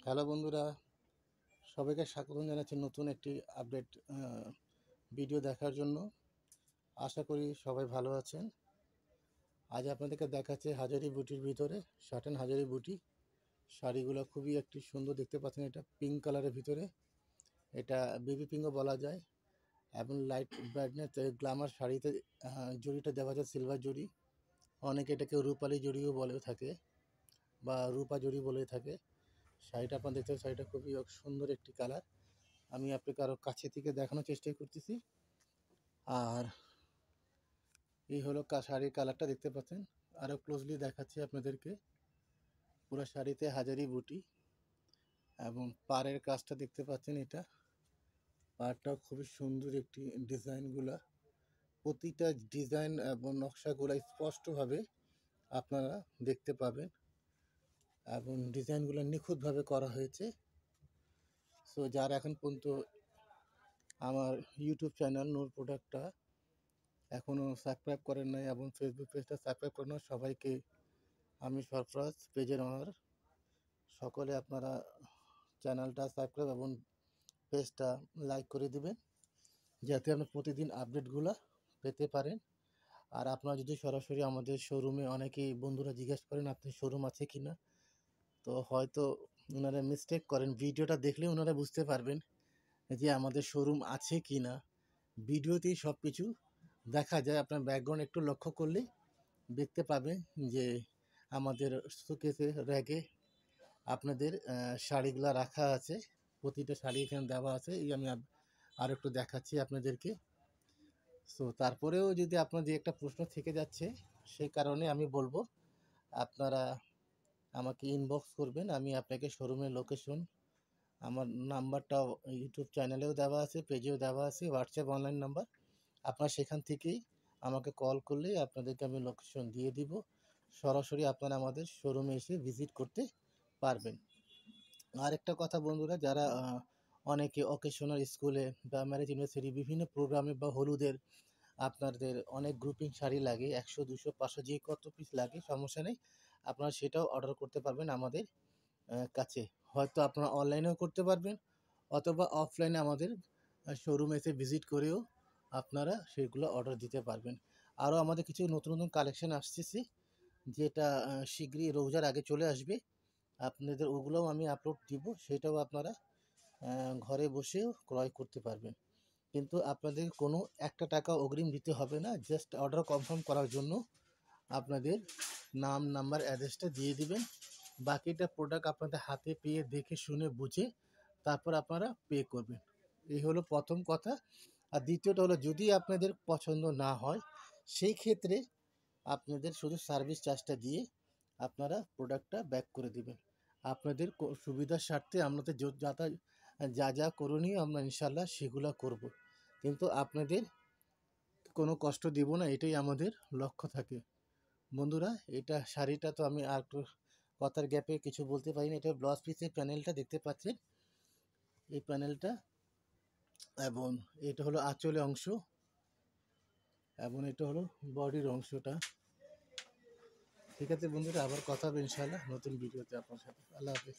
Hello বন্ধুরা, সবাইকে স্বাগত জানাচ্ছি নতুন একটি আপডেট ভিডিও দেখার জন্য। আশা করি সবাই ভালো আছেন। আজ আপনাদেরকে দেখাচ্ছে হাজারি বুটির ভিতরে শার্টেন হাজারি বুটি শাড়িগুলো খুবই একটি সুন্দর দেখতে পাচ্ছেন। এটা পিঙ্ক কালারের ভিতরে, এটা বেবি পিঙ্কও বলা যায় এবং লাইট ব্রাইটনেস গ্ল্যামার শাড়িতে জড়িটা দেওয়া যায় সিলভার জড়ি। অনেকে এটাকে রূপালি জড়িও বলে থাকে বা রূপা জড়ি বলে থাকে। শাড়িটা আপনার দেখতে শাড়িটা খুবই সুন্দর একটি কালার। আমি আপনাকে আরও কাছে থেকে দেখানোর চেষ্টা করতেছি। আর এই হলো শাড়ির কালারটা দেখতে পাচ্ছেন। আরও ক্লোজলি দেখাচ্ছি আপনাদেরকে। পুরো শাড়িতে হাজারি বুটি এবং পাড়ের কাজটা দেখতে পাচ্ছেন। এটা পাড়টাও খুবই সুন্দর একটি ডিজাইনগুলা, প্রতিটা ডিজাইন এবং নকশাগুলো স্পষ্টভাবে আপনারা দেখতে পাবেন এবং ডিজাইনগুলো নিখুঁতভাবে করা হয়েছে। সো যারা এখন পর্যন্ত আমার ইউটিউব চ্যানেল নূর প্রোডাক্টটা এখনও সাবস্ক্রাইব করেন নাই এবং ফেসবুক পেজটা সাবস্ক্রাইব করেন না, সবাইকে আমি সরফরাজ পেজের অনার। সকলে আপনারা চ্যানেলটা সাবস্ক্রাইব এবং পেজটা লাইক করে দিবেন, যাতে আপনি প্রতিদিন আপডেটগুলো পেতে পারেন। আর আপনারা যদি সরাসরি আমাদের শোরুমে, অনেকেই বন্ধুরা জিজ্ঞেস করেন আপনি শোরুম আছে কি না, তো হয়তো ওনারা মিস্টেক করেন। ভিডিওটা দেখলে ওনারা বুঝতে পারবেন যে আমাদের শোরুম আছে কি না। ভিডিওতেই সব কিছু দেখা যায়। আপনার ব্যাকগ্রাউন্ড একটু লক্ষ্য করলে দেখতে পাবেন যে আমাদের শোকেসে র্যাকে আপনাদের শাড়িগুলো রাখা আছে। প্রতিটা শাড়ি এখানে দেওয়া আছে। এই আমি আর একটু দেখাচ্ছি আপনাদেরকে। সো তারপরেও যদি আপনাদের একটা প্রশ্ন থেকে যাচ্ছে, সেই কারণে আমি বলবো আপনারা আমাকে ইনবক্স করবেন। আমি আপনাকে শোরুমের লোকেশন, আমার নাম্বারটাও ইউটিউব চ্যানেলেও দেওয়া আছে, পেজেও দেওয়া আছে, হোয়াটসঅ্যাপ অনলাইন নাম্বার। আপনার সেখান থেকেই আমাকে কল করলে আপনাদেরকে আমি লোকেশন দিয়ে দিব। সরাসরি আপনারা আমাদের শোরুমে এসে ভিজিট করতে পারবেন। আরেকটা কথা বন্ধুরা, যারা অনেকে অকেশনাল স্কুলে বা ম্যারেজ ইউনিভার্সিটি বিভিন্ন প্রোগ্রামে বা হলুদের আপনাদের অনেক গ্রুপিং শাড়ি লাগে, 100 200 500 যে কত পিস লাগে সমস্যা নেই, আপনারা সেটাও অর্ডার করতে পারবেন আমাদের কাছে। হয়তো আপনারা অনলাইনেও করতে পারবেন অথবা অফলাইনে আমাদের শোরুমে এসে ভিজিট করেও আপনারা সেগুলো অর্ডার দিতে পারবেন। আরও আমাদের কিছু নতুন নতুন কালেকশান আসতেছে, যেটা শীঘ্রই রোজার আগে চলে আসবে। আপনাদের ওগুলোও আমি আপলোড দিব, সেটাও আপনারা ঘরে বসেও ক্রয় করতে পারবেন। কিন্তু আপনাদের কোনো একটা টাকা অগ্রিম দিতে হবে না। জাস্ট অর্ডার কনফার্ম করার জন্য আপনাদের নাম, নাম্বার, অ্যাড্রেসটা দিয়ে দিবেন। বাকিটা প্রোডাক্ট আপনাদের হাতে পেয়ে দেখে শুনে বুঝে তারপর আপনারা পে করবেন। এই হলো প্রথম কথা। আর দ্বিতীয়টা হলো, যদি আপনাদের পছন্দ না হয় সেই ক্ষেত্রে আপনাদের শুধু সার্ভিস চার্জটা দিয়ে আপনারা প্রোডাক্টটা ব্যাক করে দিবেন। আপনাদের সুবিধার স্বার্থে আমাদের যা যা করণীয় আমরা ইনশাল্লাহ সেগুলো করব, কিন্তু আপনাদের কোনো কষ্ট দিব না, এটাই আমাদের লক্ষ্য থাকে। বন্ধুরা, এটা শাড়িটা তো আমি আর একটু কথার গ্যাপে কিছু বলতে পারি না। এটা ব্লাউজ পিসের প্যানেলটা দেখতে পাচ্ছেন, এই প্যানেলটা, এবং এটা হলো আঁচলের অংশ এবং এটা হলো বডির অংশটা। ঠিক আছে বন্ধুরা, আবার কথা হবে ইনশাআল্লাহ নতুন ভিডিওতে আপনার সাথে। আল্লাহ হাফেজ।